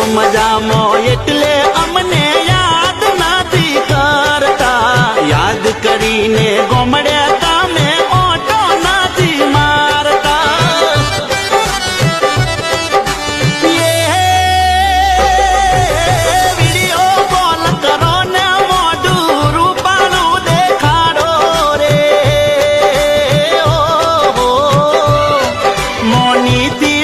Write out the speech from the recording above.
મજામાં એટલે અમને યાદ નથી કરતા યાદ કરીને ગોમડે તમે ઓટો નથી મારતા વિડીયો કોલ કરો ને મોઢું રૂપાનું દેખાડો રે મોનીથી